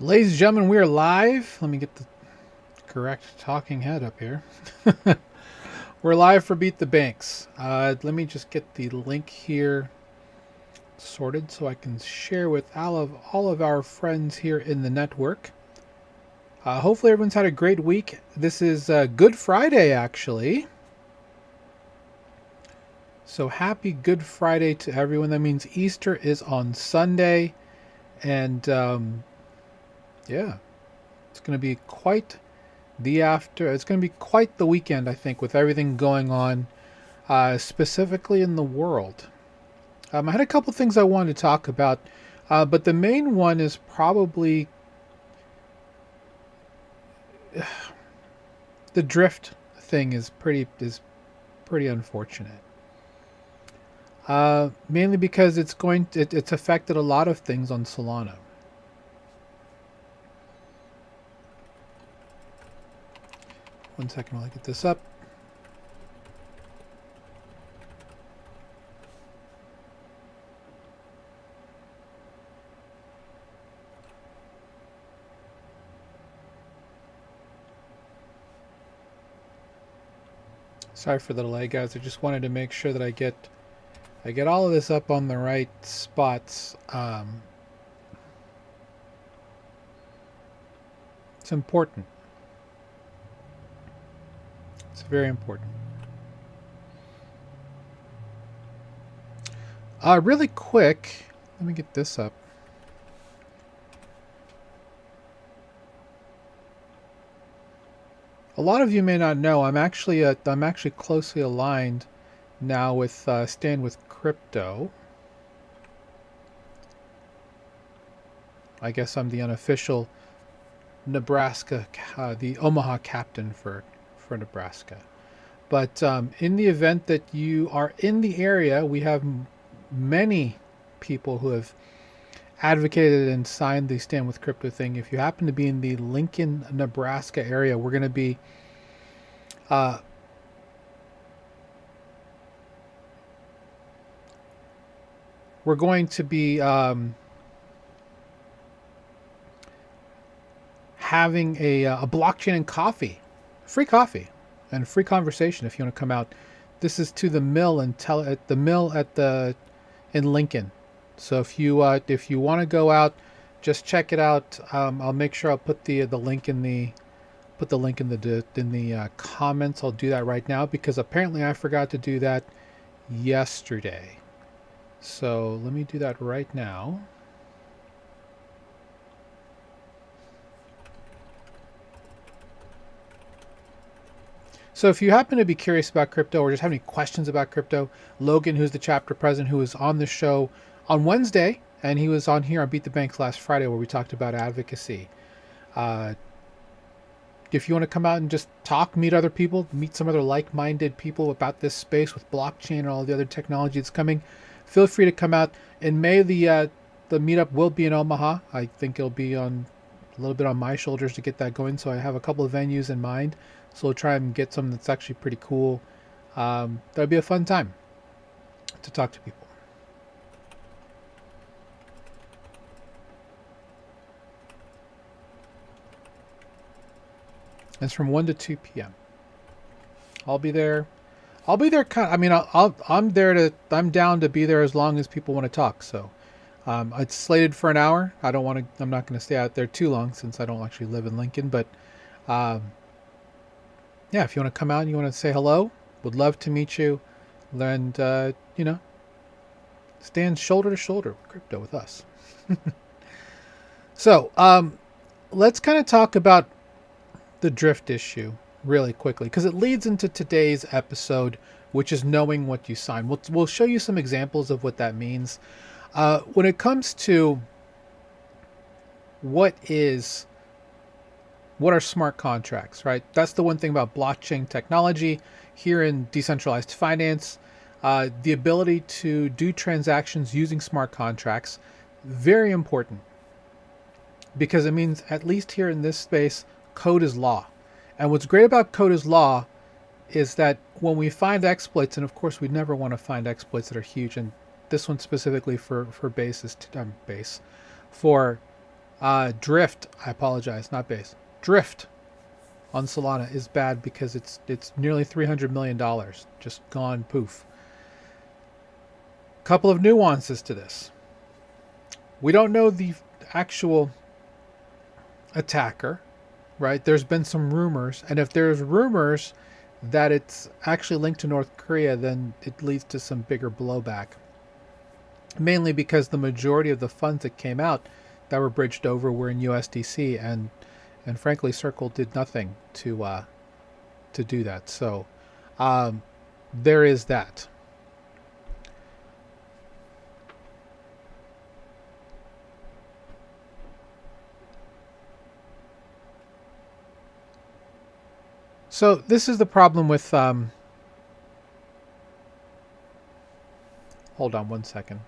Ladies and gentlemen, we are live. Let me get the correct talking head up here. We're live for Beat the Banks. Let me just get the link here sorted so I can share with all of our friends here in the network. Hopefully everyone's had a great week. This is Good Friday, actually. So happy Good Friday to everyone. That means Easter is on Sunday. And yeah, it's going to be quite it's going to be quite the weekend, I think, with everything going on, specifically in the world. I had a couple things I wanted to talk about, but the main one is probably the drift thing is pretty unfortunate. Mainly because it's affected a lot of things on Solana. One second while I get this up. Sorry for the delay, guys. I just wanted to make sure that I get all of this up on the right spots. It's important. It's very important. Really quick, let me get this up. A lot of you may not know I'm actually closely aligned now with Stand with Crypto. I guess I'm the unofficial Nebraska, the Omaha captain for Nebraska. But in the event that you are in the area, we have many people who have advocated and signed the Stand with Crypto thing. If you happen to be in the Lincoln, Nebraska area, we're going to be having a blockchain and free coffee, and free conversation if you want to come out. This is to the mill and in Lincoln. So if you want to go out, just check it out. I'll make sure I'll put the link in the comments. I'll do that right now because apparently I forgot to do that yesterday. So let me do that right now. So if you happen to be curious about crypto or just have any questions about crypto, Logan, who's the chapter president, who was on the show on Wednesday, and he was on here on Beat the Banks last Friday where we talked about advocacy. If you want to come out and just talk, meet other people, meet some other like-minded people about this space with blockchain and all the other technology that's coming, feel free to come out. In May, the meetup will be in Omaha. I think it'll be on a little bit on my shoulders to get that going. So I have a couple of venues in mind. So we'll try and get something that's actually pretty cool. That'll be a fun time to talk to people. It's from 1 to 2 p.m. I'll be there. I'm down to be there as long as people want to talk. So it's slated for an hour. I'm not going to stay out there too long since I don't actually live in Lincoln. But yeah, if you want to come out and you want to say hello, would love to meet you. And, stand shoulder to shoulder with crypto with us. So let's kind of talk about the drift issue really quickly because it leads into today's episode, which is knowing what you sign. We'll show you some examples of what that means. When it comes to what are smart contracts, right? That's the one thing about blockchain technology here in decentralized finance. The ability to do transactions using smart contracts, very important because it means, at least here in this space, code is law. And what's great about code is law is that when we find exploits, and of course we never want to find exploits that are huge, and this one specifically for Base is for Drift, I apologize, not base. Drift on Solana is bad because it's nearly $300 million just gone poof. Couple of nuances to this. We don't know the actual attacker, right? There's been some rumors, and if there's rumors that it's actually linked to North Korea, then it leads to some bigger blowback. Mainly because the majority of the funds that came out that were bridged over were in USDC, and frankly, Circle did nothing to do that. So there is that. So this is the problem with. Hold on one second.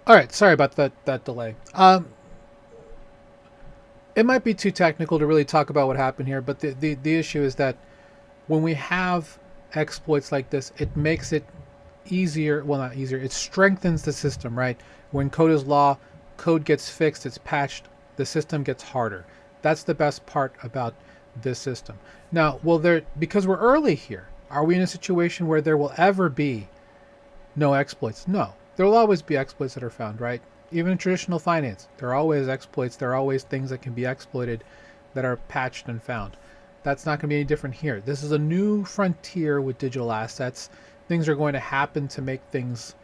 All right, sorry about that delay. It might be too technical to really talk about what happened here, but the issue is that when we have exploits like this, it makes it easier. Well, not easier. It strengthens the system, right? When code is law, code gets fixed, it's patched, the system gets harder. That's the best part about this system. Now, because we're early here, are we in a situation where there will ever be no exploits? No. There will always be exploits that are found, right? Even in traditional finance, there are always exploits. There are always things that can be exploited that are patched and found. That's not going to be any different here. This is a new frontier with digital assets. Things are going to happen to make things,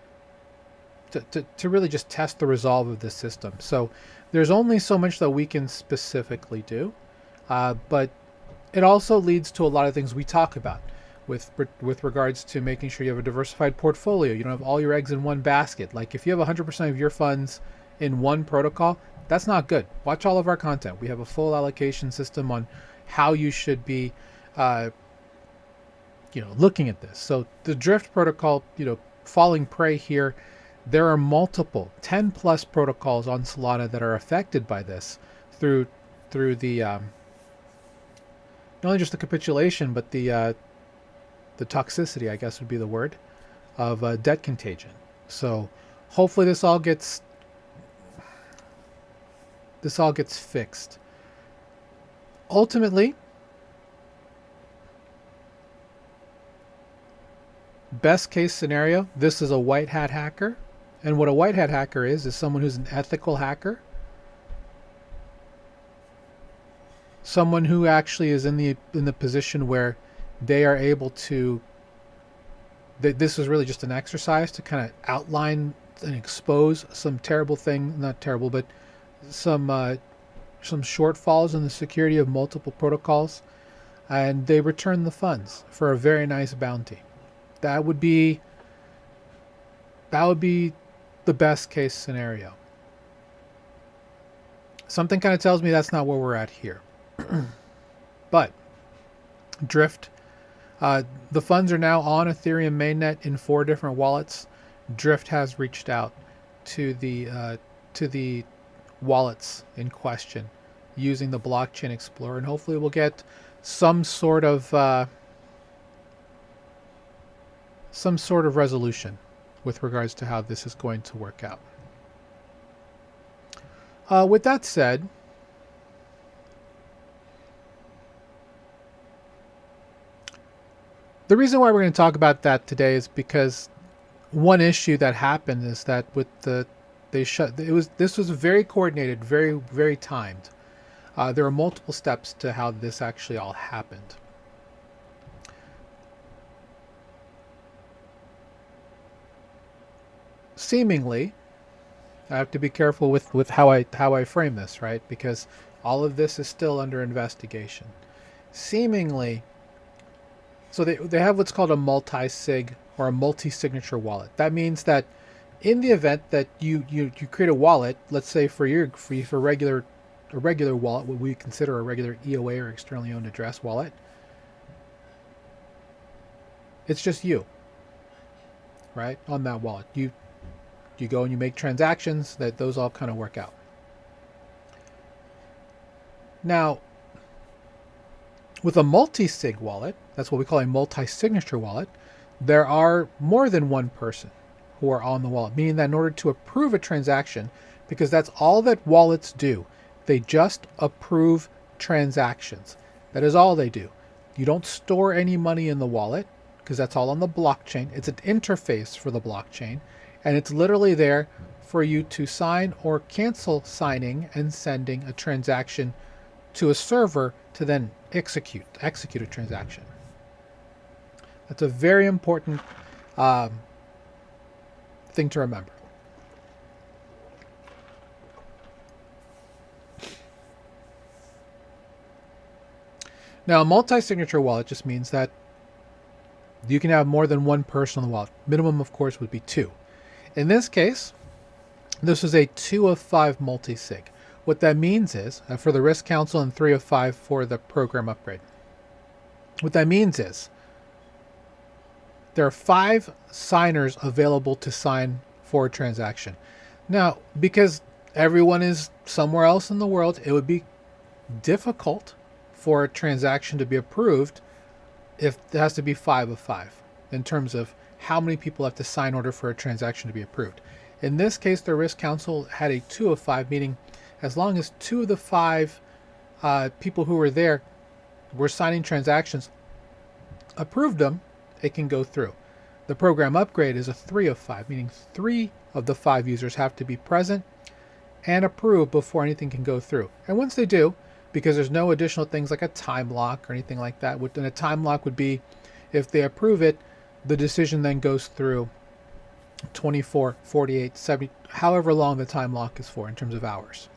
to really just test the resolve of this system. So there's only so much that we can specifically do, but it also leads to a lot of things we talk about with regards to making sure you have a diversified portfolio. You don't have all your eggs in one basket. Like if you have 100% of your funds in one protocol, that's not good. Watch all of our content. We have a full allocation system on how you should be looking at this. So the Drift protocol, falling prey here, there are multiple 10 plus protocols on Solana that are affected by this through the not only just the capitulation, but the toxicity, I guess would be the word, of debt contagion. So hopefully this all gets fixed. Ultimately, best case scenario, this is a white hat hacker. And what a white hat hacker is someone who's an ethical hacker. Someone who actually is in the position where they are able to, this is really just an exercise to kind of outline and expose some terrible thing, not terrible, but some shortfalls in the security of multiple protocols, and they return the funds for a very nice bounty. That would be the best case scenario. Something kind of tells me that's not where we're at here. But Drift, the funds are now on Ethereum mainnet in 4 different wallets. Drift has reached out to the wallets in question using the Blockchain Explorer, and hopefully we'll get some sort of resolution with regards to how this is going to work out. With that said, the reason why we're going to talk about that today is because one issue that happened is that with this was very coordinated, very, very timed. There are multiple steps to how this actually all happened. Seemingly, I have to be careful with how I frame this, right? Because all of this is still under investigation. Seemingly, so they have what's called a multi-sig or a multi-signature wallet. That means that in the event that you create a wallet, let's say for a regular wallet, what we consider a regular EOA or externally owned address wallet, it's just you, right, on that wallet. You go and you make transactions, that those all kind of work out. Now, with a multi-sig wallet, that's what we call a multi-signature wallet, there are more than one person who are on the wallet, meaning that in order to approve a transaction, because that's all that wallets do, they just approve transactions. That is all they do. You don't store any money in the wallet because that's all on the blockchain. It's an interface for the blockchain, and it's literally there for you to sign or cancel signing and sending a transaction to a server to then execute a transaction. That's a very important thing to remember. Now, a multi-signature wallet just means that you can have more than one person on the wallet. Minimum, of course, would be two. In this case, this is a 2 of 5 multi-sig. What that means is, for the Risk Council and 3 of 5 for the program upgrade, what that means is there are 5 signers available to sign for a transaction. Now, because everyone is somewhere else in the world, it would be difficult for a transaction to be approved if it has to be 5 of 5 in terms of how many people have to sign in order for a transaction to be approved. In this case, the Risk Council had a 2 of 5, meaning as long as 2 of the 5 people who were there were signing transactions, approved them, it can go through. The program upgrade is a 3 of 5, meaning 3 of the 5 users have to be present and approve before anything can go through. And once they do, because there's no additional things like a time lock or anything like that, and a time lock would be if they approve it, the decision then goes through 24, 48, 70, however long the time lock is for in terms of hours.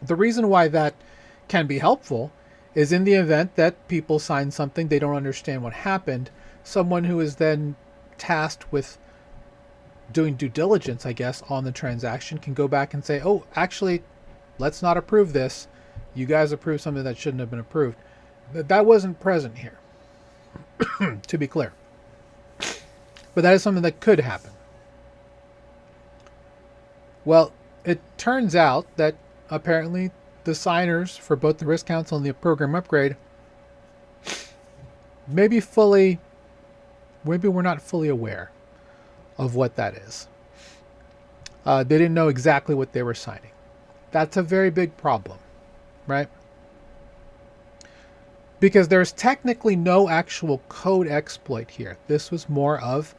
The reason why that can be helpful is in the event that people sign something, they don't understand what happened, someone who is then tasked with doing due diligence, I guess, on the transaction can go back and say, oh, actually, let's not approve this. You guys approved something that shouldn't have been approved. That wasn't present here, to be clear. But that is something that could happen. Well, it turns out that apparently the signers for both the Risk Council and the program upgrade maybe we're not fully aware of what that is. They didn't know exactly what they were signing. That's a very big problem, right? Because there's technically no actual code exploit here. This was more of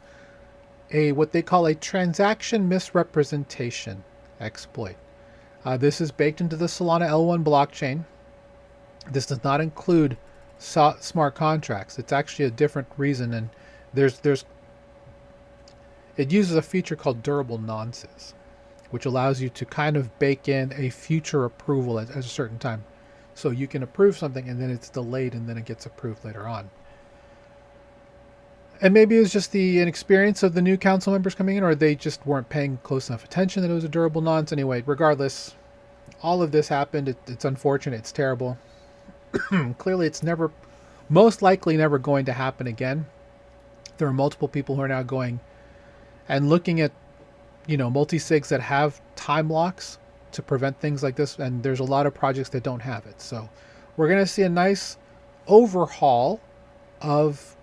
what they call a transaction misrepresentation exploit. This is baked into the Solana L1 blockchain. This does not include smart contracts. It's actually a different reason, and it uses a feature called durable nonces, which allows you to kind of bake in a future approval at a certain time. So you can approve something and then it's delayed and then it gets approved later on. And maybe it was just the inexperience of the new council members coming in, or they just weren't paying close enough attention that it was a durable nonce. Anyway, regardless, all of this happened. It's unfortunate. It's terrible. Clearly, it's most likely never going to happen again. There are multiple people who are now going and looking at, multi-sigs that have time locks to prevent things like this. And there's a lot of projects that don't have it. So we're going to see a nice overhaul of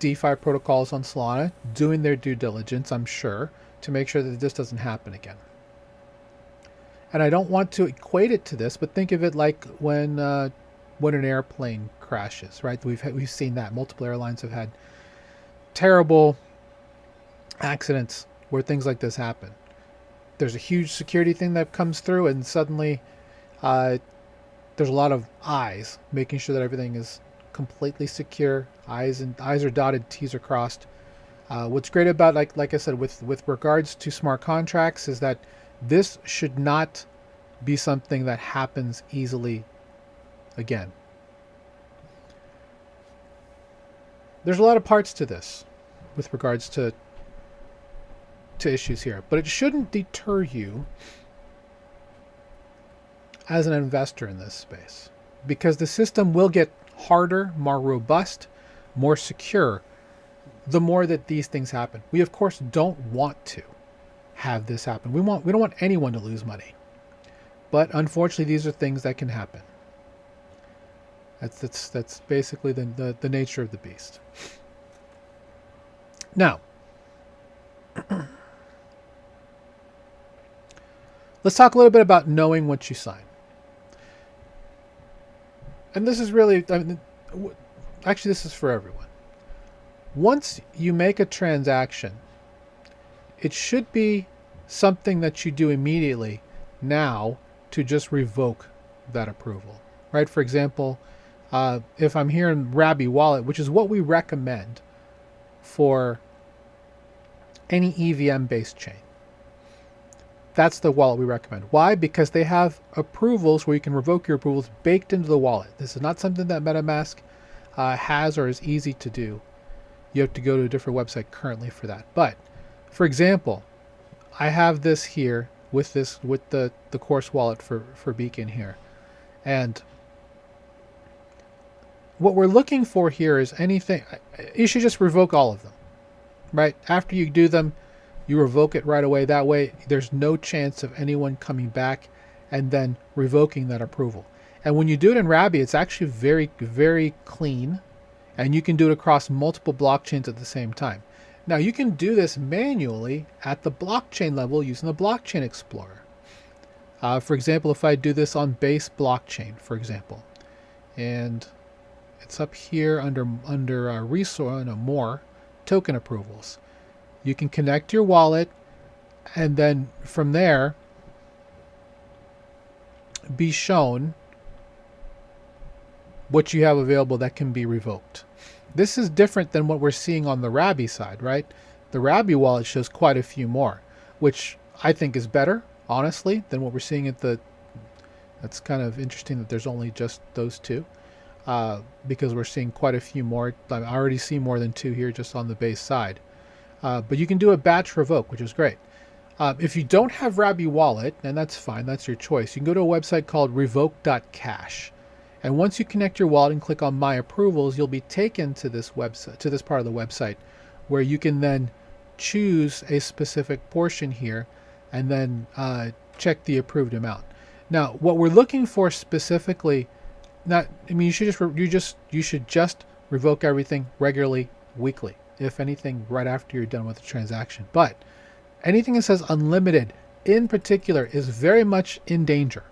DeFi protocols on Solana doing their due diligence, I'm sure, to make sure that this doesn't happen again. And I don't want to equate it to this, but think of it like when an airplane crashes, right? We've seen that. Multiple airlines have had terrible accidents where things like this happen. There's a huge security thing that comes through, and suddenly there's a lot of eyes making sure that everything is completely secure. I's are dotted, T's are crossed. What's great about, like I said, with regards to smart contracts, is that this should not be something that happens easily again. There's a lot of parts to this with regards to to issues here, but it shouldn't deter you as an investor in this space, because the system will get harder, more robust, more secure the more that these things happen. We of course don't want to have this happen. We don't want anyone to lose money. But unfortunately, these are things that can happen. That's basically the nature of the beast. Now, let's talk a little bit about knowing what you sign. And this is really, actually, this is for everyone. Once you make a transaction, it should be something that you do immediately now to just revoke that approval, right? For example, if I'm here in Rabby Wallet, which is what we recommend for any EVM-based chain, that's the wallet we recommend. Why? Because they have approvals where you can revoke your approvals baked into the wallet. This is not something that MetaMask has or is easy to do. You have to go to a different website currently for that. But for example, I have this here with the Course wallet for Beacon here. And what we're looking for here is anything, you should just revoke all of them, right? After you do them, you revoke it right away. That way, there's no chance of anyone coming back and then revoking that approval. And when you do it in Rabby, it's actually very, very clean, and you can do it across multiple blockchains at the same time. Now, you can do this manually at the blockchain level using the Blockchain Explorer. For example, if I do this on Base blockchain, for example, and it's up here under resource, more token approvals. You can connect your wallet, and then from there be shown what you have available that can be revoked. This is different than what we're seeing on the Rabby side, right? The Rabby wallet shows quite a few more, which I think is better, honestly, than what we're seeing at the... That's kind of interesting that there's only just those two, because we're seeing quite a few more. I already see more than two here just on the Base side. But you can do a batch revoke, which is great. If you don't have Rabby Wallet, and that's fine, that's your choice, you can go to a website called revoke.cash. And once you connect your wallet and click on My Approvals, you'll be taken to this website, to this part of the website, where you can then choose a specific portion here, and then check the approved amount. Now, what we're looking for specifically, you should just revoke everything regularly, weekly, if anything, right after you're done with the transaction. But anything that says unlimited, in particular, is very much in danger,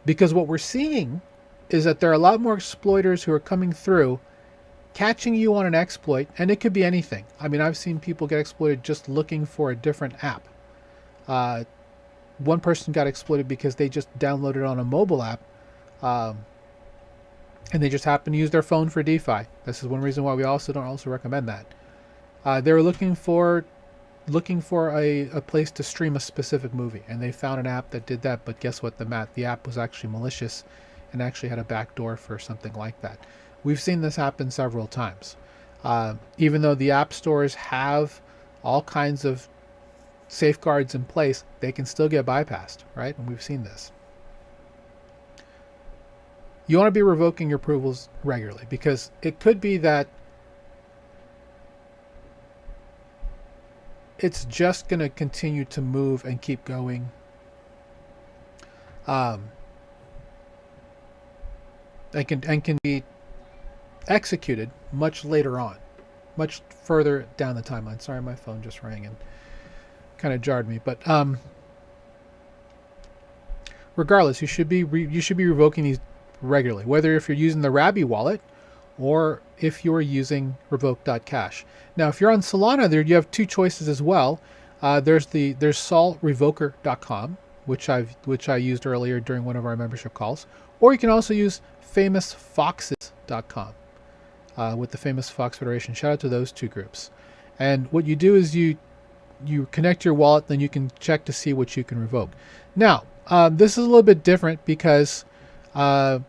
because what we're seeing is that there are a lot more exploiters who are coming through, catching you on an exploit, and it could be anything. I mean, I've seen people get exploited just looking for a different app. One person got exploited because they just downloaded on a mobile app, and they just happened to use their phone for DeFi. This is one reason why we don't recommend that. They were looking for a place to stream a specific movie, and they found an app that did that. But guess what? The app was actually malicious and actually had a backdoor for something like that. We've seen this happen several times. Even though the app stores have all kinds of safeguards in place, they can still get bypassed, right? And we've seen this. You want to be revoking your approvals regularly, because it could be that it's just going to continue to move and keep going. And can be executed much later on, much further down the timeline. Sorry, my phone just rang and kind of jarred me. But regardless, you should be revoking these regularly, whether if you're using the Rabby wallet or if you're using revoke.cash. Now, if you're on Solana, there you have two choices as well. There's solrevoker.com, which I used earlier during one of our membership calls, or you can also use famousfoxes.com with the Famous Fox Federation. Shout out to those two groups. And what you do is you connect your wallet, then you can check to see what you can revoke. Now, this is a little bit different because half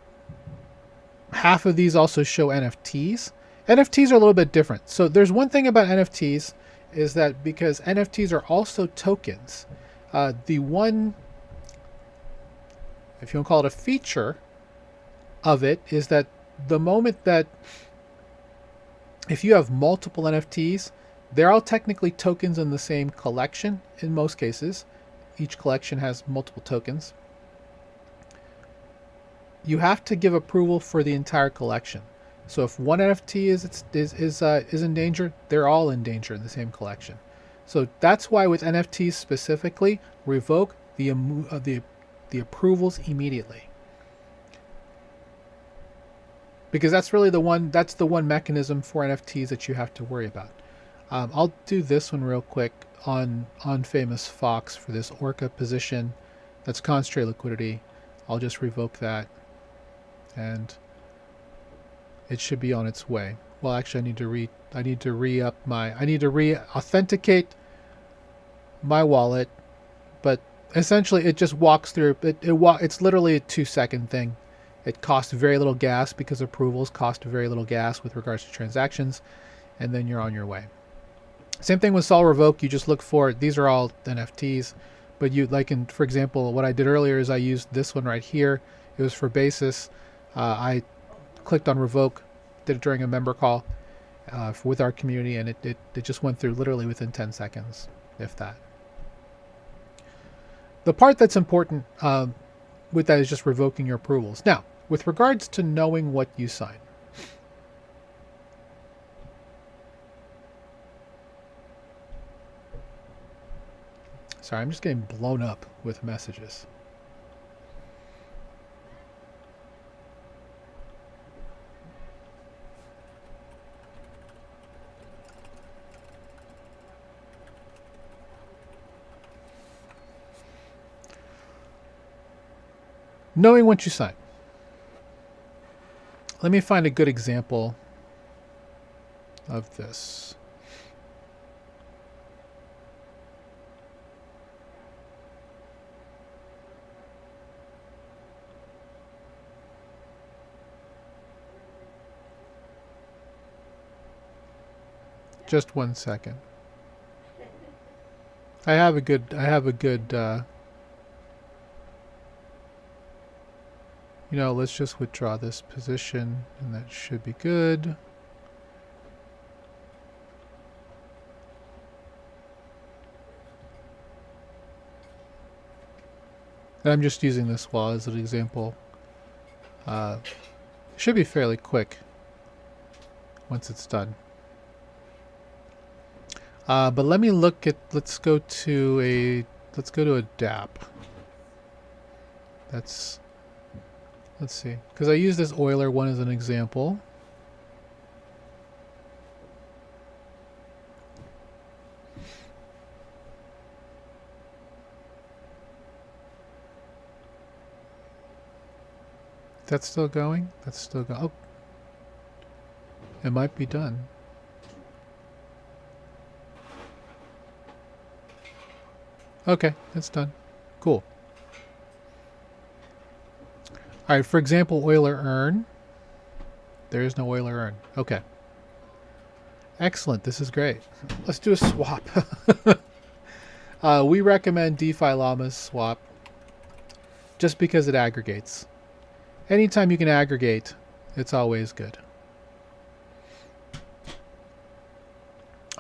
of these also show NFTs. NFTs are a little bit different. So there's one thing about NFTs, is that because NFTs are also tokens, the one, if you want to call it a feature of it, is that the moment that if you have multiple NFTs, they're all technically tokens in the same collection in most cases. Each collection has multiple tokens. You have to give approval for the entire collection. So if one NFT is in danger, they're all in danger in the same collection. So that's why with NFTs specifically, revoke the approvals immediately, because that's really the one mechanism for NFTs that you have to worry about. I'll do this one real quick on Famous Fox for this Orca position. That's concentrate liquidity. I'll just revoke that, and it should be on its way. Well, actually, I need to re-authenticate my wallet, but essentially it just walks through. It's literally a 2-second thing. It costs very little gas because approvals cost very little gas with regards to transactions, and then you're on your way. Same thing with Sol Revoke. You just look for, these are all NFTs, but for example, what I did earlier is I used this one right here. It was for Basis. I clicked on Revoke, did it during a member call with our community, and it just went through literally within 10 seconds, if that. The part that's important with that is just revoking your approvals. Now, with regards to knowing what you sign, sorry, I'm just getting blown up with messages. Knowing what you sign. Let me find a good example of this. Just 1 second. I have a good let's just withdraw this position, and that should be good. And I'm just using this wall as an example. It should be fairly quick once it's done. But let me look at, let's go to a DApp. Let's see, because I use this Euler one as an example. That's still going? That's still going. Oh, it might be done. Okay, it's done. Cool. All right, for example, Euler earn. There is no Euler earn. Okay. Excellent. This is great. Let's do a swap. We recommend DeFi Llamas swap just because it aggregates. Anytime you can aggregate, it's always good.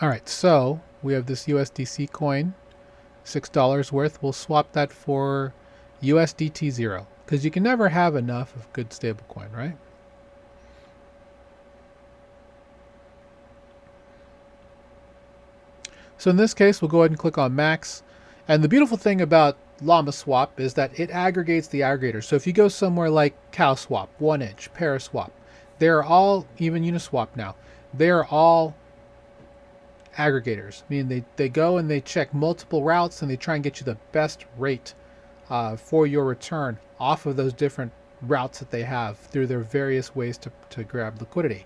All right, so we have this USDC coin, $6 worth. We'll swap that for USDT 0. Because you can never have enough of good stablecoin, right? So in this case, we'll go ahead and click on Max. And the beautiful thing about Llama Swap is that it aggregates the aggregators. So if you go somewhere like CowSwap, 1inch, Paraswap, they're all, even Uniswap now, they're all aggregators. Meaning they go and they check multiple routes and they try and get you the best rate for your return off of those different routes that they have through their various ways to grab liquidity.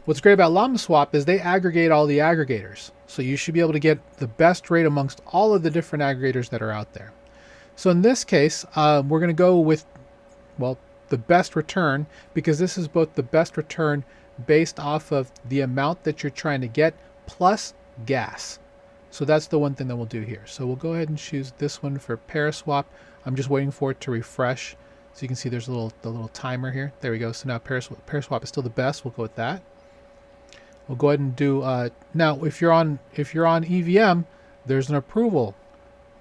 What's great about Llama Swap is they aggregate all the aggregators. So you should be able to get the best rate amongst all of the different aggregators that are out there. So in this case, we're going to go with, well, the best return, because this is both the best return based off of the amount that you're trying to get plus gas. So that's the one thing that we'll do here. So we'll go ahead and choose this one for Paraswap. I'm just waiting for it to refresh. So you can see there's the little timer here. There we go. So now Paraswap is still the best. We'll go with that. We'll go ahead and do now if you're on EVM, there's an approval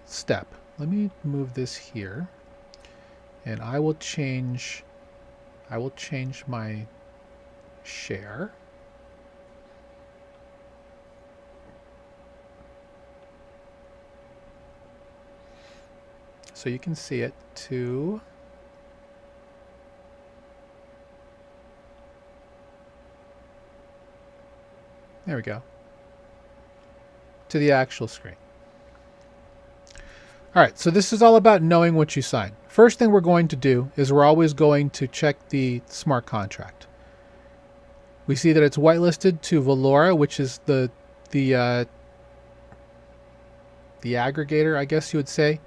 step. Let me move this here, and I will change my share. So you can see it to there we go, to the actual screen. All right, so this is all about knowing what you sign. First thing we're going to do is we're always going to check the smart contract. We see that it's whitelisted to Valora, which is the aggregator, I guess you would say,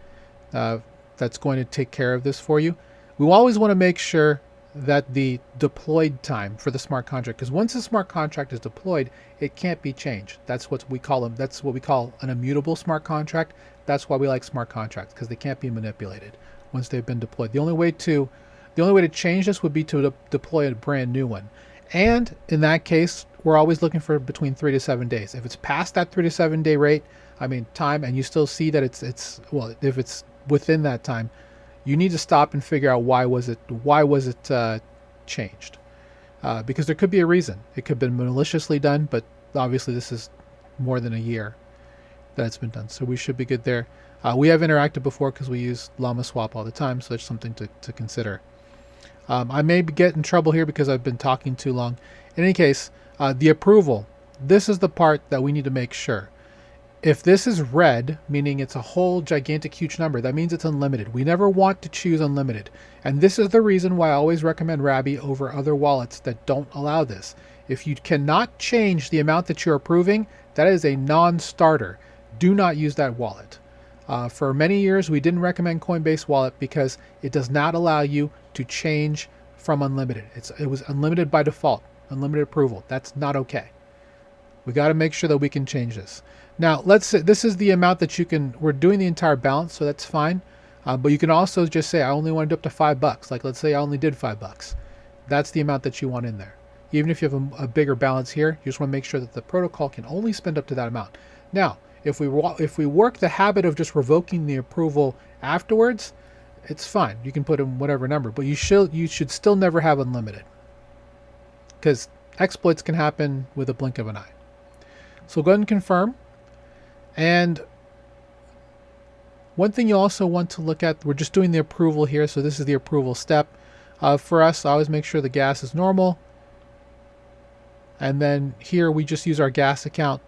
that's going to take care of this for you. We always want to make sure that the deployed time for the smart contract, because once the smart contract is deployed, it can't be changed. That's what we call them. That's what we call an immutable smart contract. That's why we like smart contracts, because they can't be manipulated once they've been deployed. The only way to change this would be to deploy a brand new one. And in that case, we're always looking for between 3 to 7 days. If it's past that 3 to 7 day time, and you still see that it's well, if it's within that time, you need to stop and figure out why was it changed, because there could be a reason. It could have been maliciously done, but obviously this is more than a year that it's been done, so we should be good there. We have interacted before because we use Llama Swap all the time, so that's something to consider. I may get in trouble here because I've been talking too long. In any case, the approval, this is the part that we need to make sure. If this is red, meaning it's a whole gigantic huge number, that means it's unlimited. We never want to choose unlimited. And this is the reason why I always recommend Rabby over other wallets that don't allow this. If you cannot change the amount that you're approving, that is a non-starter. Do not use that wallet. For many years, we didn't recommend Coinbase Wallet because it does not allow you to change from unlimited. It was unlimited by default, unlimited approval. That's not okay. We got to make sure that we can change this. Now, let's say this is the amount that you can, we're doing the entire balance, so that's fine. But you can also just say, I only want to do up to $5. Like, let's say I only did $5. That's the amount that you want in there. Even if you have a bigger balance here, you just want to make sure that the protocol can only spend up to that amount. Now, if we work the habit of just revoking the approval afterwards, it's fine. You can put in whatever number, but you should still never have unlimited, because exploits can happen with a blink of an eye. So go ahead and confirm. And one thing you also want to look at, we're just doing the approval here, so this is the approval step. For us, I always make sure the gas is normal. And then here we just use our gas account,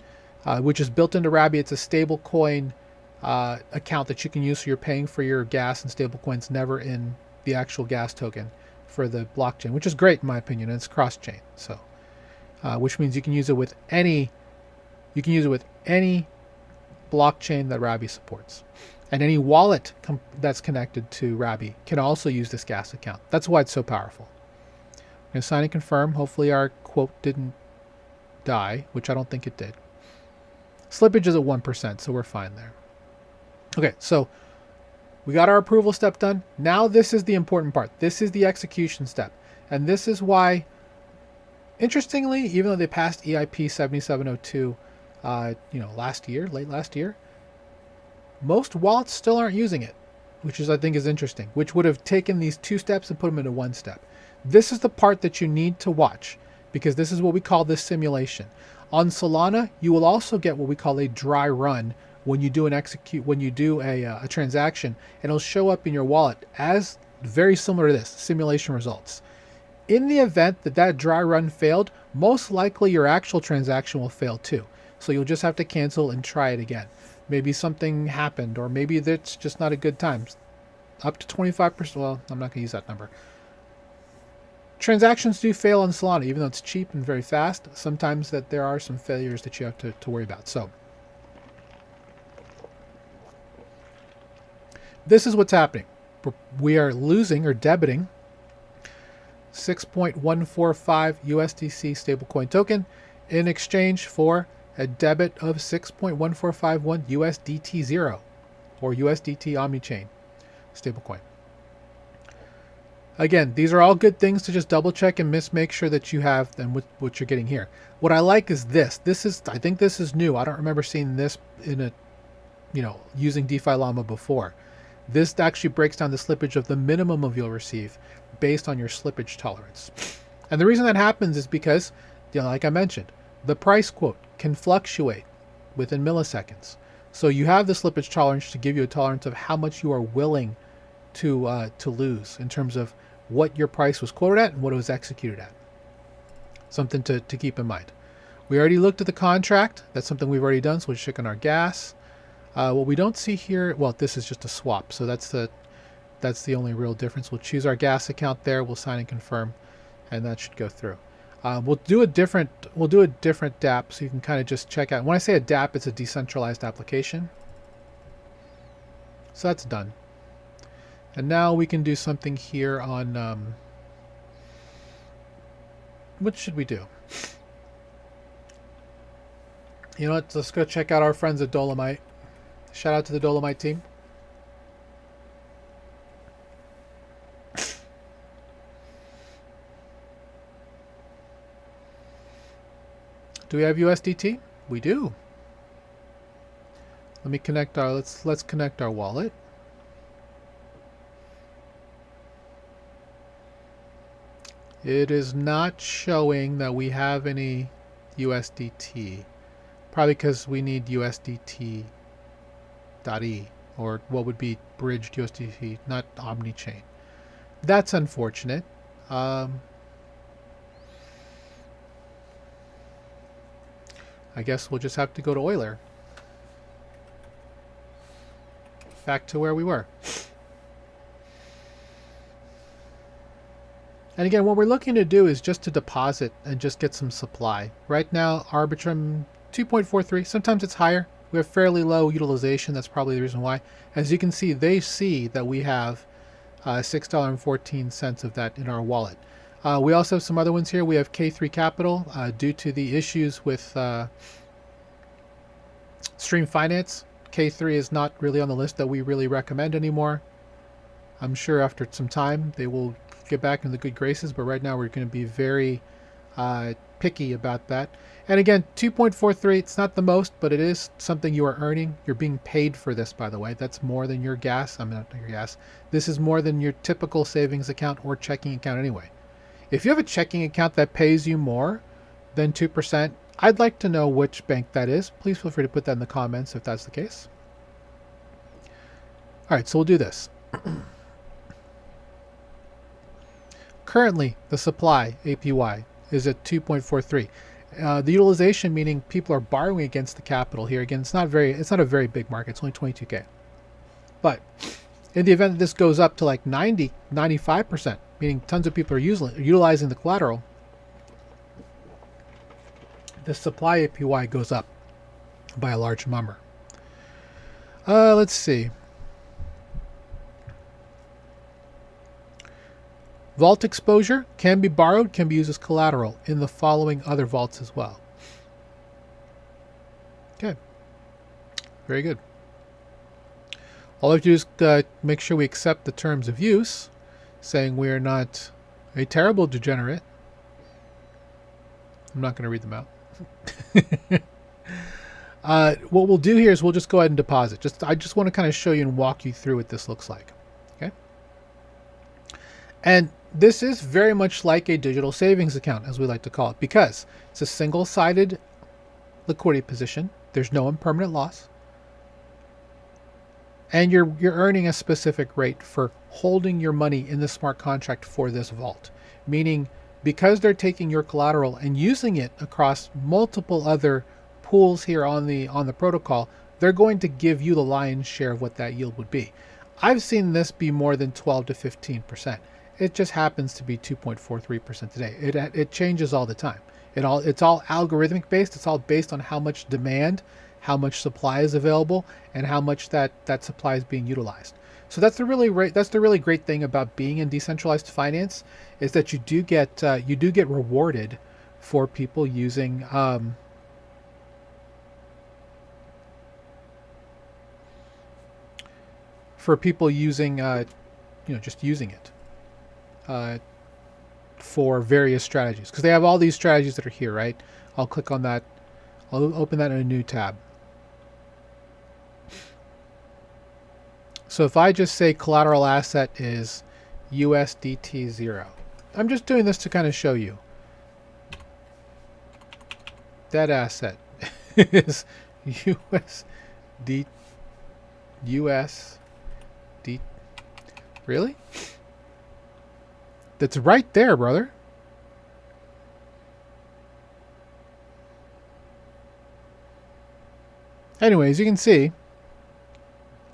which is built into Rabby. It's a stable coin account that you can use, so you're paying for your gas and stable coins, never in the actual gas token for the blockchain, which is great in my opinion, and it's cross-chain. So, which means you can use it with any blockchain that Rabby supports, and any wallet that's connected to Rabby can also use this gas account. That's why it's so powerful. I'm going to sign and confirm. Hopefully our quote didn't die, which I don't think it did. Slippage is at 1%, so we're fine there. Okay, so we got our approval step done. Now this is the important part. This is the execution step, and this is why, interestingly, even though they passed EIP 7702 late last year, most wallets still aren't using it, which is, I think, is interesting, which would have taken these 2 steps and put them into 1 step. This is the part that you need to watch, because this is what we call this simulation. On Solana, you will also get what we call a dry run when you do a transaction, and it'll show up in your wallet as very similar to this, simulation results. In the event that that dry run failed, most likely your actual transaction will fail too. So you'll just have to cancel and try it again. Maybe something happened, or maybe that's just not a good time. Up to 25%, well, I'm not going to use that number. Transactions do fail on Solana, even though it's cheap and very fast. Sometimes that there are some failures that you have to worry about. So this is what's happening. We are losing or debiting 6.145 USDC stablecoin token in exchange for a debit of 6.1451 USDT0 or USDT OmniChain stablecoin. Again, these are all good things to just double check and make sure that you have and what you're getting here. What I like is this. I think this is new. I don't remember seeing this in a, using DeFi Llama before. This actually breaks down the slippage of the minimum of you'll receive based on your slippage tolerance. And the reason that happens is because, like I mentioned, the price quote can fluctuate within milliseconds. So you have the slippage tolerance to give you a tolerance of how much you are willing to lose in terms of what your price was quoted at and what it was executed at. Something to keep in mind. We already looked at the contract. That's something we've already done, so we'll check on our gas. What we don't see here, well, this is just a swap, so that's the only real difference. We'll choose our gas account there, we'll sign and confirm, and that should go through. We'll do a different DApp, so you can kind of just check out. When I say a DApp, it's a decentralized application. So that's done. And now we can do something here on, what should we do? You know what, let's go check out our friends at Dolomite. Shout out to the Dolomite team. Do we have USDT? We do. Let me connect our, let's connect our wallet. It is not showing that we have any USDT. Probably because we need USDT.E or what would be bridged USDT, not OmniChain. That's unfortunate. I guess we'll just have to go to Euler. Back to where we were. And again, what we're looking to do is just to deposit and just get some supply. Right now, Arbitrum 2.43. Sometimes it's higher. We have fairly low utilization. That's probably the reason why. As you can see, they see that we have $6.14 of that in our wallet. We also have some other ones here. We have K3 Capital. Due to the issues with Stream Finance, K3 is not really on the list that we really recommend anymore. I'm sure after some time they will get back in the good graces, but right now we're going to be very picky about that. And again, 2.43, it's not the most, but it is something you are earning. You're being paid for this, by the way. That's more than your gas. I'm not your gas. This is more than your typical savings account or checking account anyway. If you have a checking account that pays you more than 2%, I'd like to know which bank that is. Please feel free to put that in the comments if that's the case. All right, so we'll do this. Currently, the supply APY is at 2.43. The utilization, meaning people are borrowing against the capital here. Again, it's not a very big market. It's only 22K. But in the event that this goes up to like 90, 95%, meaning tons of people are utilizing the collateral, the supply APY goes up by a large number. Let's see. Vault exposure can be borrowed, can be used as collateral in the following other vaults as well. Okay. Very good. All we have to do is make sure we accept the terms of use, saying we are not a terrible degenerate. I'm not going to read them out. What we'll do here is we'll just go ahead and deposit. I just want to kind of show you and walk you through what this looks like. Okay. And this is very much like a digital savings account, as we like to call it, because it's a single-sided liquidity position. There's no impermanent loss. And you're earning a specific rate for holding your money in the smart contract for this vault. Meaning, because they're taking your collateral and using it across multiple other pools here on the protocol, they're going to give you the lion's share of what that yield would be. I've seen this be more than 12 to 15%. It just happens to be 2.43% today. It changes all the time. It's all algorithmic based. It's all based on how much demand, how much supply is available, and how much that supply is being utilized. So that's the really great thing about being in decentralized finance, is that you do get rewarded for people using for people using, just using it for various strategies. Because they have all these strategies that are here, right? I'll click on that. I'll open that in a new tab. So if I just say collateral asset is USDT0, I'm just doing this to kind of show you. That asset is USD. Really? That's right there, brother. Anyways, you can see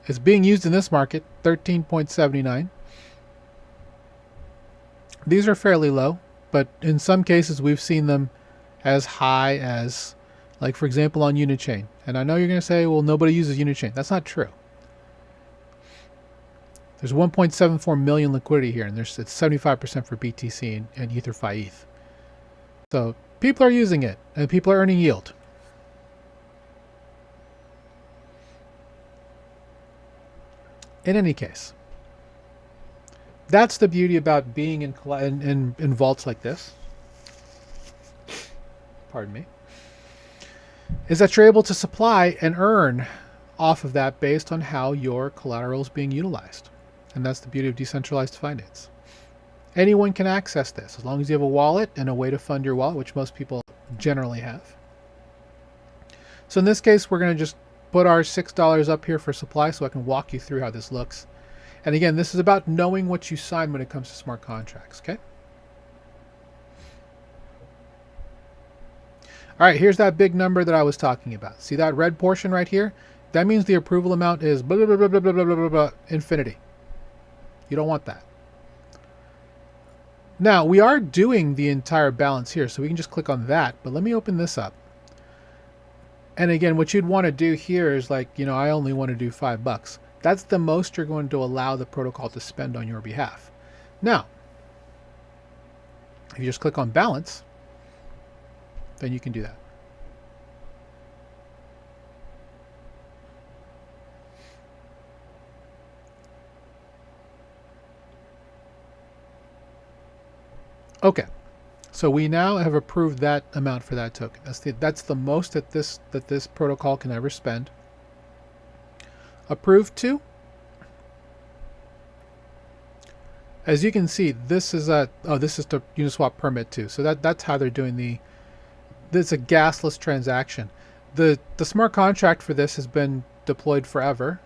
it's being used in this market, 13.79. These are fairly low, but in some cases we've seen them as high as, like for example, on Unichain. And I know you're going to say, well, nobody uses Unichain. That's not true. There's 1.74 million liquidity here, and it's 75% for BTC and EtherFi ETH. So people are using it, and people are earning yield. In any case, that's the beauty about being in vaults like this. Pardon me. Is that you're able to supply and earn off of that based on how your collateral is being utilized. And that's the beauty of decentralized finance. Anyone can access this as long as you have a wallet and a way to fund your wallet, which most people generally have. So in this case, we're going to just put our $6 up here for supply so I can walk you through how this looks. And again, this is about knowing what you sign when it comes to smart contracts, okay? All right, here's that big number that I was talking about. See that red portion right here? That means the approval amount is blah, blah, blah, blah, blah, blah, blah, blah, blah, infinity. You don't want that. Now, we are doing the entire balance here, so we can just click on that. But let me open this up. And again, what you'd want to do here is like, I only want to do $5. That's the most you're going to allow the protocol to spend on your behalf. Now, if you just click on balance, then you can do that. Okay, so we now have approved that amount for that token. That's the most that this protocol can ever spend. Approved to. As you can see, this is to Uniswap permit too. So that's how they're doing this is a gasless transaction. The smart contract for this has been deployed forever.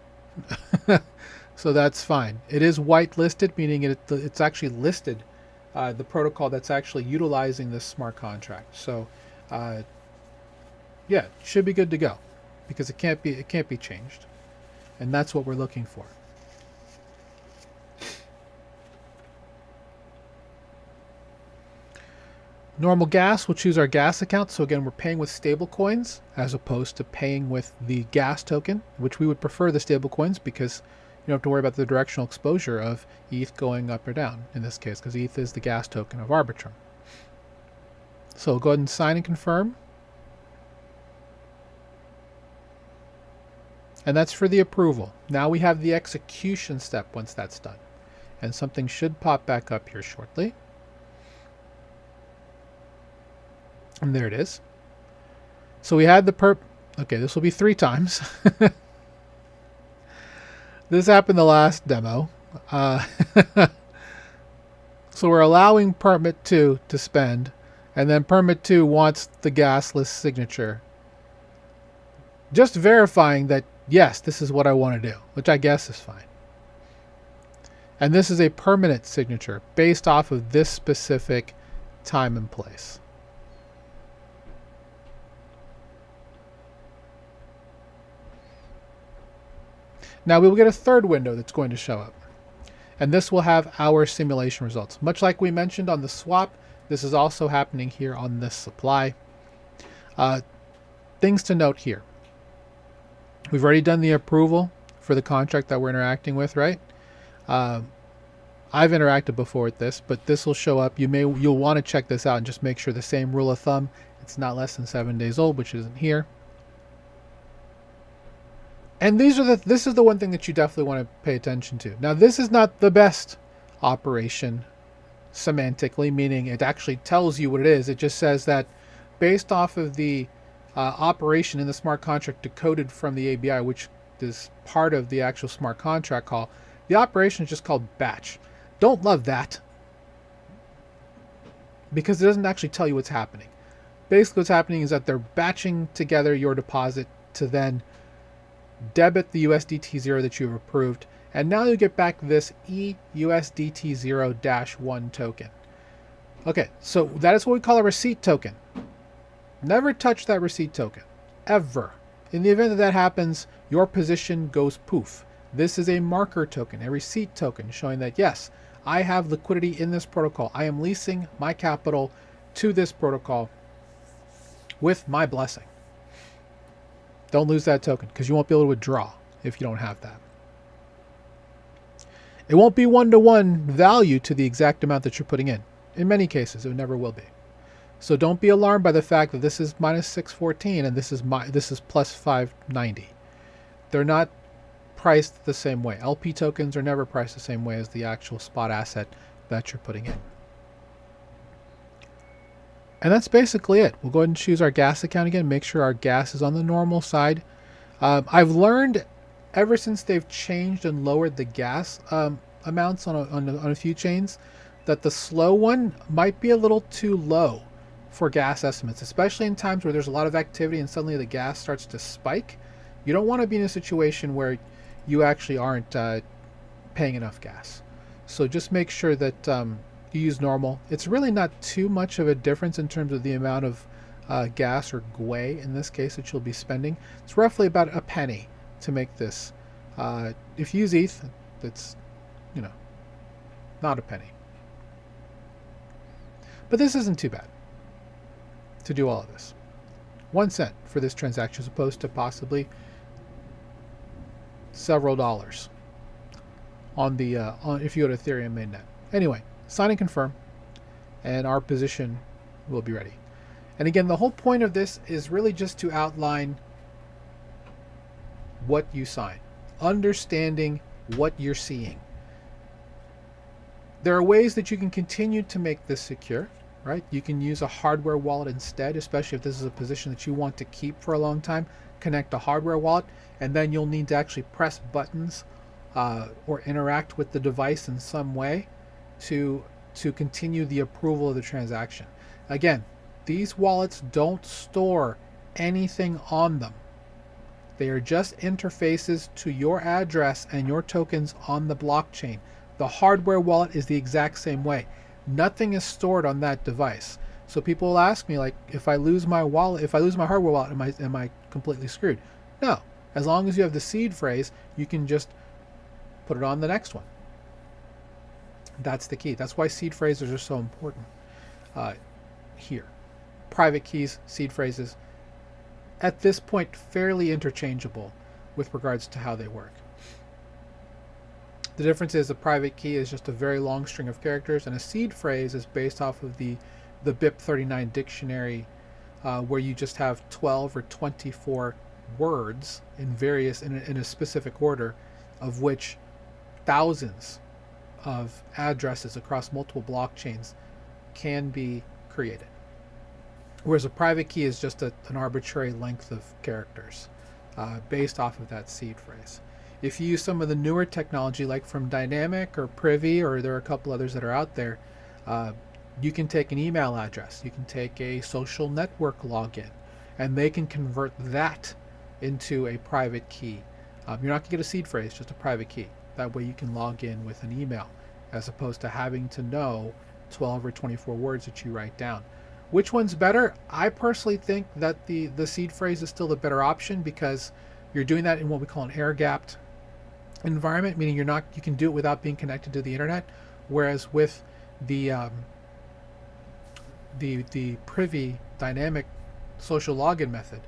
So that's fine. It is whitelisted, meaning it's actually listed the protocol that's actually utilizing this smart contract. So yeah, it should be good to go because it can't be changed. And that's what we're looking for. Normal gas, we'll choose our gas account. So again, we're paying with stable coins as opposed to paying with the gas token, which we would prefer the stable coins because you don't have to worry about the directional exposure of ETH going up or down in this case, because ETH is the gas token of Arbitrum. So we'll go ahead and sign and confirm. And that's for the approval. Now we have the execution step once that's done. And something should pop back up here shortly. And there it is. So we had the okay, this will be 3 times. This happened the last demo. So we're allowing permit 2 to spend, and then permit 2 wants the gasless signature. Just verifying that, yes, this is what I want to do, which I guess is fine. And this is a permanent signature based off of this specific time and place. Now we will get a third window that's going to show up. And this will have our simulation results. Much like we mentioned on the swap, this is also happening here on this supply. Things to note here. We've already done the approval for the contract that we're interacting with, right? I've interacted before with this, but this will show up. You'll want to check this out and just make sure the same rule of thumb. It's not less than 7 days old, which isn't here. And this is the one thing that you definitely want to pay attention to. Now, this is not the best operation semantically, meaning it actually tells you what it is. It just says that based off of the operation in the smart contract decoded from the ABI, which is part of the actual smart contract call, the operation is just called batch. Don't love that, because it doesn't actually tell you what's happening. Basically, what's happening is that they're batching together your deposit to then debit the USDT0 that you've approved, and now you get back this EUSDT0-1 token. Okay, so that is what we call a receipt token. Never touch that receipt token, ever. In the event that that happens, your position goes poof. This is a marker token, a receipt token, showing that yes, I have liquidity in this protocol. I am leasing my capital to this protocol with my blessing. Don't lose that token, because you won't be able to withdraw if you don't have that. It won't be one-to-one value to the exact amount that you're putting in. In many cases, it never will be. So don't be alarmed by the fact that this is minus 614 and this is plus 590. They're not priced the same way. LP tokens are never priced the same way as the actual spot asset that you're putting in. And that's basically it. We'll go ahead and choose our gas account again, make sure our gas is on the normal side. I've learned ever since they've changed and lowered the gas amounts on a few chains that the slow one might be a little too low for gas estimates, especially in times where there's a lot of activity and suddenly the gas starts to spike. You don't want to be in a situation where you actually aren't paying enough gas. So just make sure that you use normal. It's really not too much of a difference in terms of the amount of gas or GUI in this case that you'll be spending. It's roughly about a penny to make this. If you use ETH, that's, you know, not a penny. But this isn't too bad to do all of this. 1 cent for this transaction as opposed to possibly several dollars on the if you go to Ethereum mainnet. Anyway, sign and confirm, and our position will be ready. And again, the whole point of this is really just to outline what you sign, understanding what you're seeing. There are ways that you can continue to make this secure, right? You can use a hardware wallet instead, especially if this is a position that you want to keep for a long time. Connect a hardware wallet, and then you'll need to actually press buttons or interact with the device in some way to continue the approval of the transaction. Again, these wallets don't store anything on them. They are just interfaces to your address and your tokens on the blockchain. The hardware wallet is the exact same way. Nothing is stored on that device. So people will ask me, like, if I lose my wallet, if I lose my hardware wallet, am I completely screwed? No. As long as you have the seed phrase, you can just put it on the next one. That's the key. That's why seed phrases are so important here. Private keys, seed phrases, at this point fairly interchangeable with regards to how they work. The difference is a private key is just a very long string of characters, and a seed phrase is based off of the BIP39 dictionary, where you just have 12 or 24 words in a specific order, of which thousands of addresses across multiple blockchains can be created. Whereas a private key is just an arbitrary length of characters based off of that seed phrase. If you use some of the newer technology, like from Dynamic or Privy, or there are a couple others that are out there, you can take an email address, you can take a social network login, and they can convert that into a private key. You're not going to get a seed phrase, just a private key. That way you can log in with an email, as opposed to having to know 12 or 24 words that you write down. Which one's better? I personally think that the seed phrase is still the better option, because you're doing that in what we call an air-gapped environment, meaning you can do it without being connected to the internet. Whereas with the Privy dynamic social login method,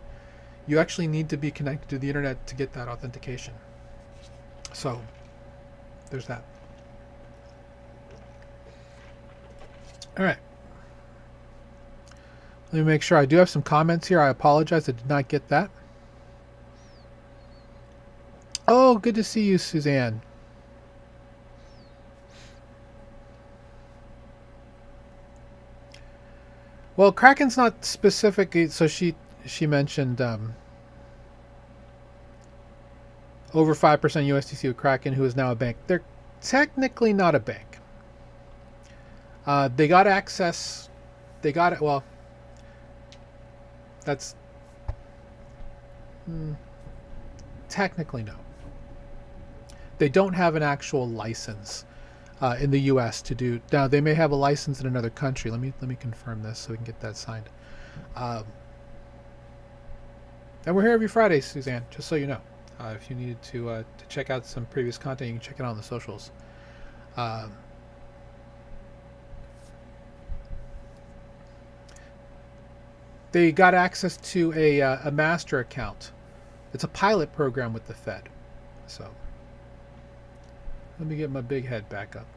you actually need to be connected to the internet to get that authentication. So there's that. All right. Let me make sure. I do have some comments here. I apologize, I did not get that. Oh, good to see you, Suzanne. Well, Kraken's not specific, so she mentioned over 5% USDC with Kraken, who is now a bank. They're technically not a bank. They got access. They got it. Well, that's technically no. They don't have an actual license in the U.S. to do. Now they may have a license in another country. Let me confirm this so we can get that signed. And we're here every Friday, Suzanne. Just so you know, if you needed to check out some previous content, you can check it out on the socials. They got access to a master account. It's a pilot program with the Fed. So let me get my big head back up.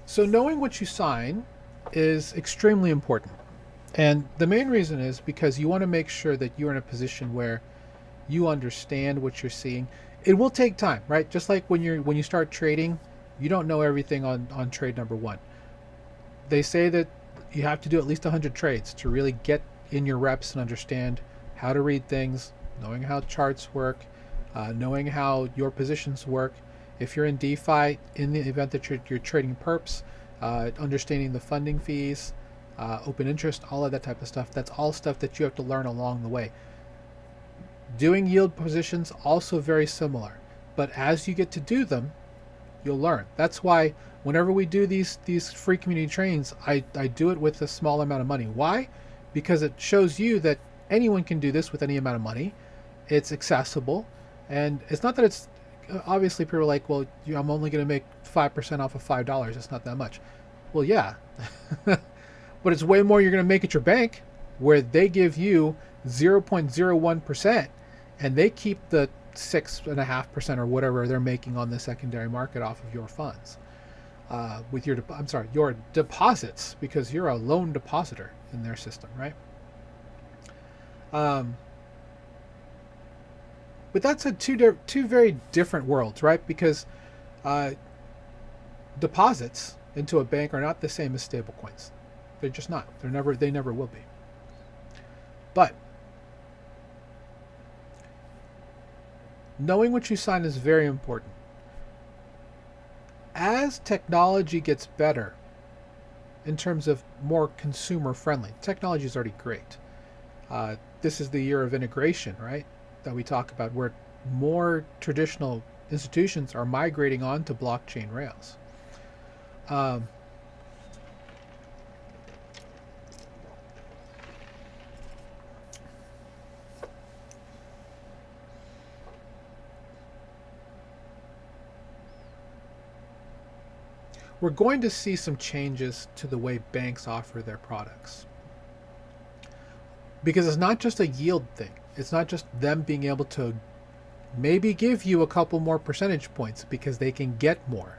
So knowing what you sign is extremely important. And the main reason is because you want to make sure that you're in a position where you understand what you're seeing. It will take time, right? Just like when you start trading, you don't know everything on trade number one. They say that you have to do at least 100 trades to really get in your reps and understand how to read things, knowing how charts work, knowing how your positions work. If you're in DeFi, in the event that you're trading perps, understanding the funding fees, open interest, all of that type of stuff, that's all stuff that you have to learn along the way. Doing yield positions, also very similar. But as you get to do them, you'll learn. That's why whenever we do these free community trainings, I do it with a small amount of money. Why? Because it shows you that anyone can do this with any amount of money. It's accessible, and it's not that it's obviously people are like, well, I'm only going to make 5% off of $5. It's not that much. Well, yeah, but it's way more you're going to make at your bank, where they give you 0.01%, and they keep the 6.5% or whatever they're making on the secondary market off of your funds, with your your deposits, because you're a loan depositor in their system, right? But that's two very different worlds, right? Because deposits into a bank are not the same as stable coins. They're just not. They never will be. But knowing what you sign is very important. As technology gets better, in terms of more consumer friendly, technology is already great. This is the year of integration, right? That we talk about, where more traditional institutions are migrating onto blockchain rails. We're going to see some changes to the way banks offer their products. Because it's not just a yield thing. It's not just them being able to maybe give you a couple more percentage points because they can get more,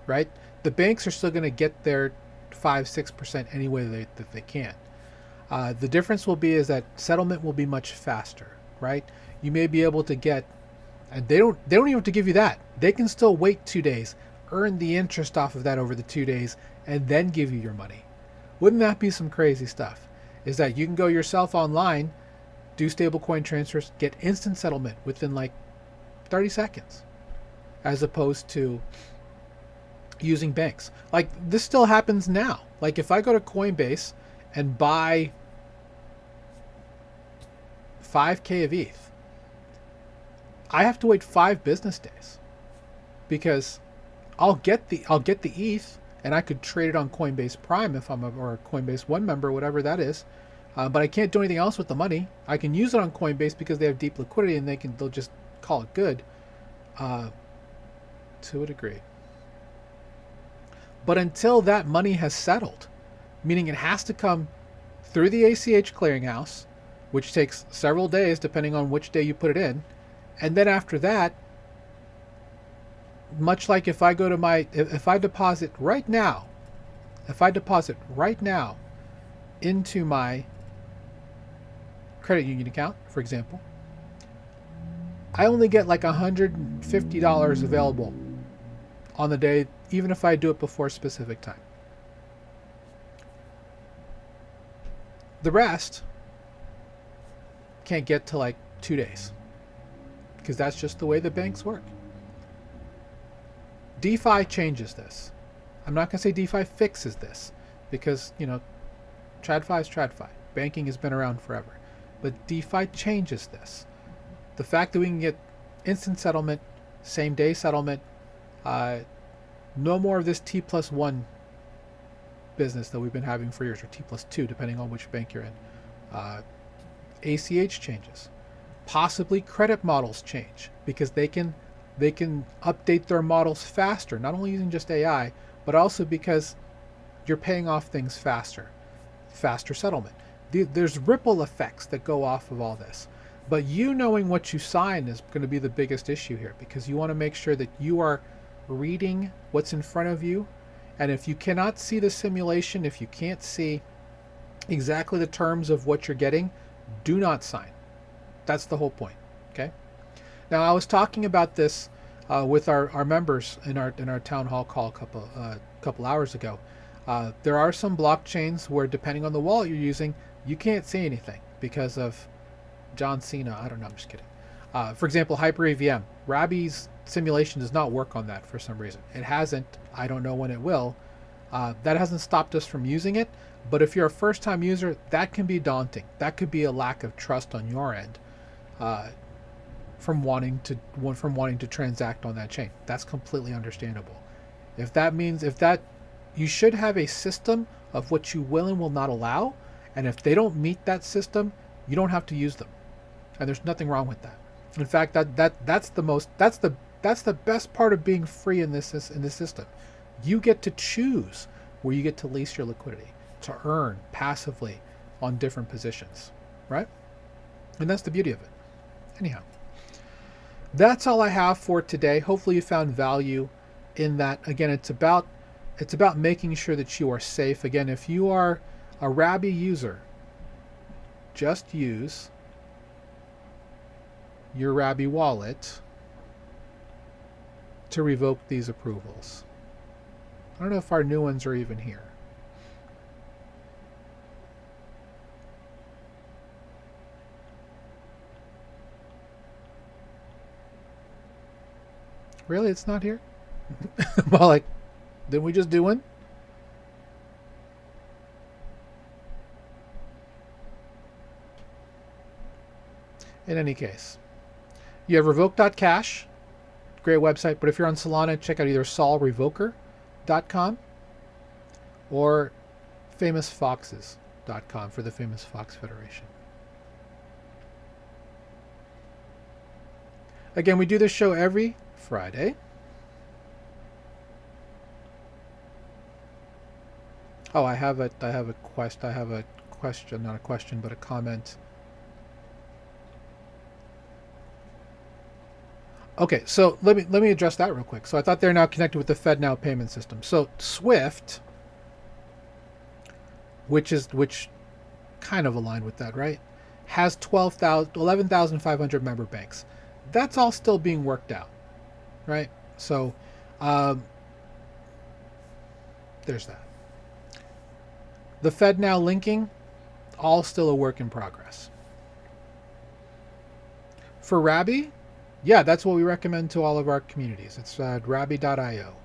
right? The banks are still going to get their 5-6% any way that they can. The difference will be is that settlement will be much faster, right? You may be able to get, and they don't even have to give you that. They can still wait 2 days, earn the interest off of that over the 2 days, and then give you your money. Wouldn't that be some crazy stuff? Is that you can go yourself online, do stablecoin transfers, get instant settlement within like 30 seconds, as opposed to using banks. Like, this still happens now. Like, if I go to Coinbase and buy 5K of ETH, I have to wait 5 business days, because I'll get the ETH, and I could trade it on Coinbase Prime if I'm or a Coinbase One member, whatever that is. But I can't do anything else with the money. I can use it on Coinbase because they have deep liquidity, and they'll just call it good, to a degree. But until that money has settled, meaning it has to come through the ACH clearinghouse, which takes several days depending on which day you put it in, and then after that, much like if I deposit right now into my credit union account, for example, I only get like $150 available on the day, even if I do it before a specific time. The rest can't get to like 2 days, because that's just the way the banks work. DeFi changes this. I'm not going to say DeFi fixes this, because, TradFi is TradFi. Banking has been around forever. But DeFi changes this. The fact that we can get instant settlement, same day settlement, no more of this T+1 business that we've been having for years, or T+2, depending on which bank you're in. ACH changes. Possibly credit models change, because they can update their models faster, not only using just AI, but also because you're paying off things faster settlement. There's ripple effects that go off of all this. But you knowing what you sign is going to be the biggest issue here, because you want to make sure that you are reading what's in front of you. And if you cannot see the simulation, if you can't see exactly the terms of what you're getting, do not sign. That's the whole point. Okay. Now, I was talking about this with our members in our town hall call a couple hours ago. There are some blockchains where, depending on the wallet you're using, you can't see anything because of John Cena. I don't know. I'm just kidding. For example, HyperAVM. Rabi's simulation does not work on that for some reason. It hasn't. I don't know when it will. That hasn't stopped us from using it. But if you're a first-time user, that can be daunting. That could be a lack of trust on your end from wanting to transact on that chain. That's completely understandable. If that you should have a system of what you will and will not allow, and if they don't meet that system, you don't have to use them. And there's nothing wrong with that. In fact, that's the best part of being free in this system. You get to choose where you get to lease your liquidity, to earn passively on different positions, right? And that's the beauty of it. Anyhow, that's all I have for today. Hopefully you found value in that. Again, it's about making sure that you are safe. Again, if you are a Rabi user, just use your Rabi wallet to revoke these approvals. I don't know if our new ones are even here. Really? It's not here? Well, like, didn't we just do one? In any case, you have revoke.cash, great website, but if you're on Solana, check out either solrevoker.com or famousfoxes.com for the Famous Fox Federation. Again, we do this show every Friday. Oh, I have a question, not a question, but a comment. Okay, so let me address that real quick. So I thought they're now connected with the FedNow payment system. So Swift, which kind of aligned with that, right? Has 11,500 member banks. That's all still being worked out, right? So there's that. The FedNow linking, all still a work in progress. For Rabi, yeah, that's what we recommend to all of our communities. It's rabi.io.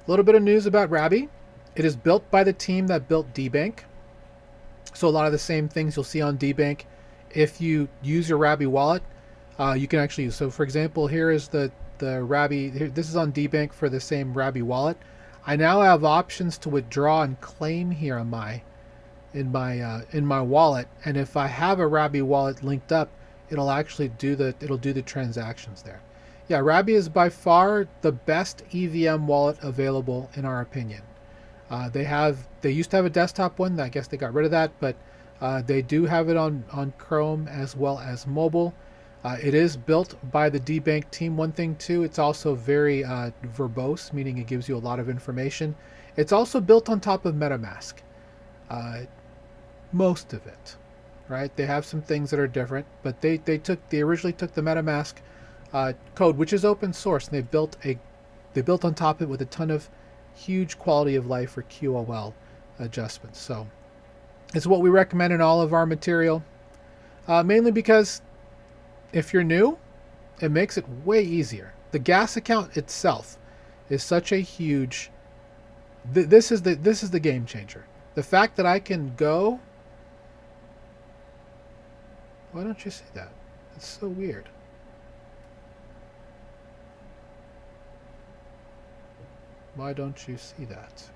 A little bit of news about Rabi. It is built by the team that built DBank. So a lot of the same things you'll see on DBank, if you use your Rabi wallet, you can actually use. So for example, here is the Rabi. This is on DBank for the same Rabi wallet. I now have options to withdraw and claim here on in my wallet, and if I have a Rabi wallet linked up, it'll actually do the transactions there. Yeah, Rabi is by far the best EVM wallet available in our opinion. They used to have a desktop one. I guess they got rid of that, but they do have it on Chrome as well as mobile. It is built by the DBank team. One thing too, it's also very verbose, meaning it gives you a lot of information. It's also built on top of MetaMask, uh, most of it, right? They have some things that are different, but they originally took the MetaMask code, which is open source, and they built on top of it with a ton of huge quality of life or QOL adjustments. So it's what we recommend in all of our material, mainly because if you're new, it makes it way easier. The gas account itself is such a huge. This is the game changer. The fact that I can go. Why don't you see that? It's so weird. Why don't you see that?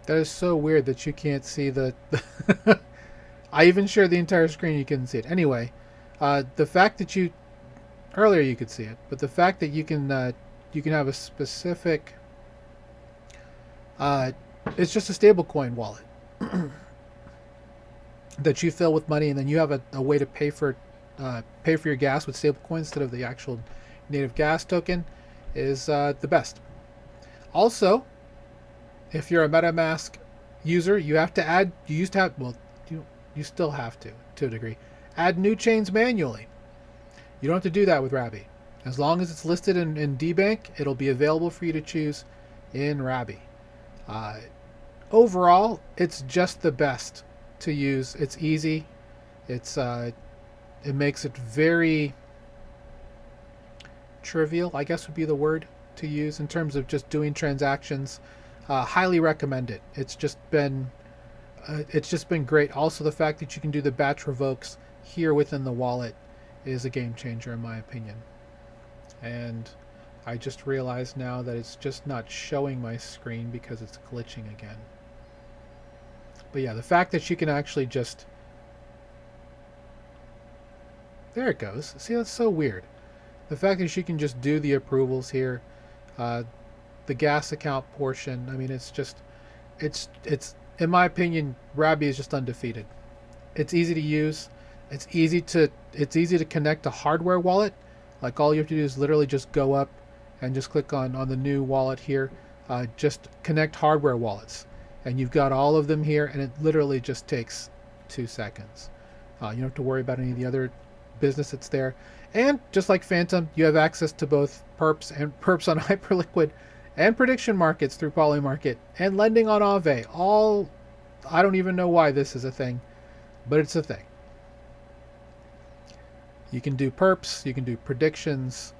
That is so weird that you can't see the. I even shared the entire screen. You couldn't see it. Anyway, the fact that you earlier you could see it, but the fact that you can have a specific. It's just a stablecoin wallet that you fill with money, and then you have a way to pay for your gas with stablecoin instead of the actual native gas token, is the best. Also, if you're a MetaMask user, you have to add. You used to have. Well, you still have to a degree, add new chains manually. You don't have to do that with Rabby. As long as it's listed in DBank, it'll be available for you to choose in Rabby. Overall, it's just the best to use. It's easy. It makes it very trivial, I guess would be the word to use in terms of just doing transactions. Highly recommend it. It's just been great. Also, the fact that you can do the batch revokes here within the wallet is a game changer in my opinion. And I just realized now that it's just not showing my screen because it's glitching again. But yeah, the fact that you can actually just... There it goes. See, that's so weird. The fact that you can just do the approvals here, the gas account portion, I mean, it's just, it's in my opinion, Rabby is just undefeated. It's easy to use. It's easy to connect a hardware wallet. Like all you have to do is literally just go up and just click on the new wallet here. Just connect hardware wallets, and you've got all of them here, and it literally just takes 2 seconds. You don't have to worry about any of the other business that's there. And just like Phantom, you have access to both perps on Hyperliquid and prediction markets through Polymarket and lending on Aave. All, I don't even know why this is a thing, but it's a thing. You can do perps, you can do predictions,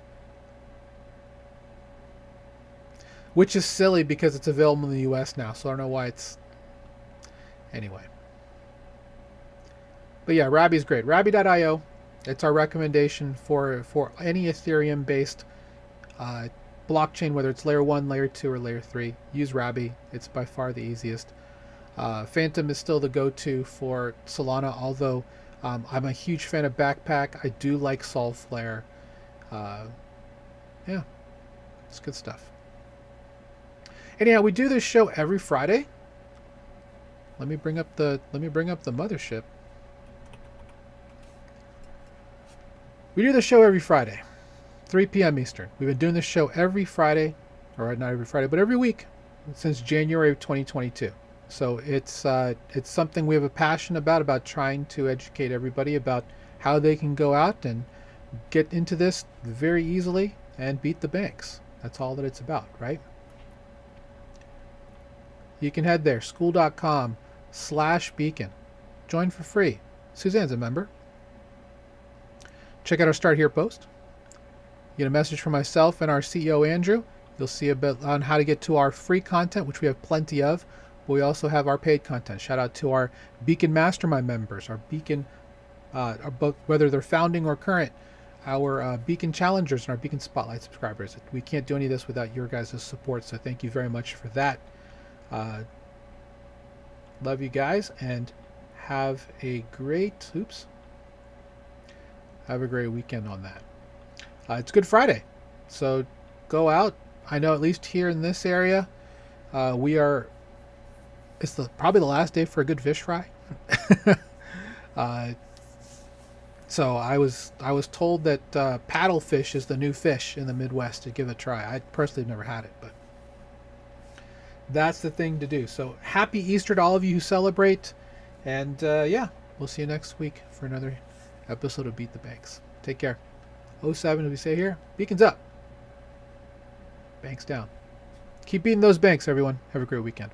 which is silly because it's available in the US now, so I don't know why it's... Anyway. But yeah, Rabby's great. Rabby.io, it's our recommendation for any Ethereum-based blockchain, whether it's layer 1, layer 2, or layer 3. Use Rabby. It's by far the easiest. Phantom is still the go-to for Solana, although I'm a huge fan of Backpack. I do like Solflare. Yeah, it's good stuff. Anyhow, we do this show every Friday. Let me bring up the mothership. We do the show every Friday, 3 p.m. Eastern. We've been doing this show every Friday, or not every Friday, but every week since January of 2022. So it's something we have a passion about trying to educate everybody about how they can go out and get into this very easily and beat the banks. That's all that it's about, right? You can head there, school.com/beacon. Join for free. Suzanne's a member. Check out our Start Here post. Get a message from myself and our CEO, Andrew. You'll see a bit on how to get to our free content, which we have plenty of. But we also have our paid content. Shout out to our Beacon Mastermind members, our Beacon, whether they're founding or current, our Beacon Challengers and our Beacon Spotlight subscribers. We can't do any of this without your guys' support, so thank you very much for that. Love you guys, and have a great have a great weekend on that. It's Good Friday, so go out. I know at least here in this area, we are. It's probably the last day for a good fish fry. uh, so I was told that paddlefish is the new fish in the Midwest to give it a try. I personally have never had it, but that's the thing to do. So happy Easter to all of you who celebrate, and yeah, we'll see you next week for another episode of Beat the Banks. Take care. 07 as we say here. Beacons up. Banks down. Keep beating those banks, everyone. Have a great weekend.